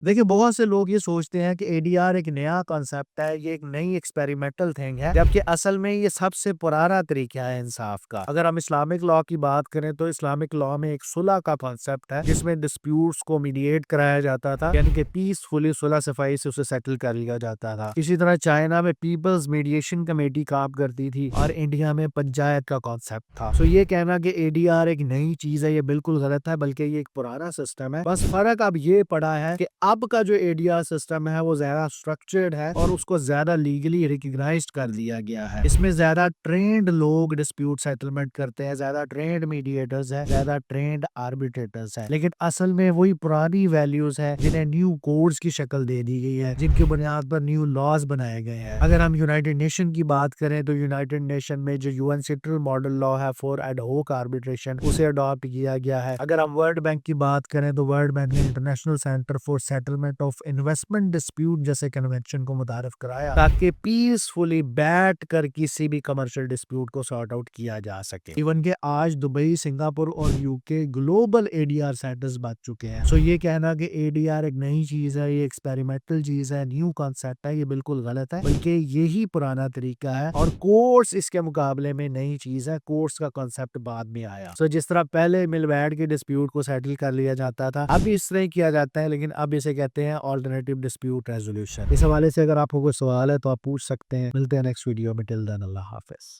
देखिए, बहुत से लोग ये सोचते हैं कि एडीआर एक नया कॉन्सेप्ट है, ये एक नई एक्सपेरिमेंटल थिंग है, जबकि असल में ये सबसे पुराना तरीका है इंसाफ का। अगर हम इस्लामिक लॉ की बात करें तो इस्लामिक लॉ में एक सुलह का कॉन्सेप्ट है, जिसमें डिस्प्यूट्स को मीडिएट कराया जाता था, यानी कि पीसफुली सुलह सफाई से उसे सेटल कर लिया जाता था। इसी तरह चाइना में पीपल्स मीडिएशन कमेटी काम करती थी और इंडिया में पंचायत का कॉन्सेप्ट था। तो ये कहना कि एडीआर एक नई चीज है, ये बिल्कुल गलत है, बल्कि ये एक पुराना सिस्टम है। बस फर्क अब ये पड़ा है कि अब का जो एडीआर सिस्टम है वो ज्यादा स्ट्रक्चर्ड है और उसको ज्यादा लीगली रिकग्नाइज्ड कर दिया गया है। इसमें ज्यादा ट्रेंड लोग डिस्प्यूट सेटलमेंट करते हैं, ज्यादा ट्रेंड मीडिएटर्स है, ज्यादा ट्रेंड आर्बिट्रेटर्स है, लेकिन असल में वही पुरानी वैल्यूज है जिन्हें न्यू कोड्स की शक्ल दे दी गई है, जिनकी बुनियाद पर न्यू लॉज बनाए गए हैं। अगर हम यूनाइटेड नेशन की बात करें तो यूनाइटेड नेशन में जो यूएन सेंट्रल मॉडल लॉ है फॉर एड होक आर्बिट्रेशन, उसे अडॉप्ट किया गया है। अगर हम वर्ल्ड बैंक की बात करें तो वर्ल्ड बैंक ने international centre for settlement of investment dispute जैसे कन्वेंशन को मुतारिफ कराया, ताकि पीसफुली बैठ कर किसी भी कमर्शियल डिस्प्यूट को सॉर्ट आउट किया जा सके। इवन के आज दुबई, सिंगापुर और यूके ग्लोबल एडीआर सेंटर्स बन चुके हैं। सो ये कहना कि एडीआर एक नई चीज है, ये एक्सपेरिमेंटल चीज है, न्यू कॉन्सेप्ट है, ये बिल्कुल गलत है, बल्कि यही पुराना तरीका है और कोर्ट्स इसके मुकाबले में नई चीज है। कोर्ट्स का कॉन्सेप्ट बाद में आया। सो जिस तरह पहले मिल बैठ के डिस्प्यूट को सेटल कर लिया जाता था, अब इस तरह ही किया जाता है, लेकिन अब इसे कहते हैं ऑल्टरनेटिव डिस्प्यूट रेजोल्यूशन। इस हवाले से अगर आपको कोई सवाल है तो आप पूछ सकते हैं। मिलते हैं नेक्स्ट वीडियो में। टिल देन अल्लाह हाफिज।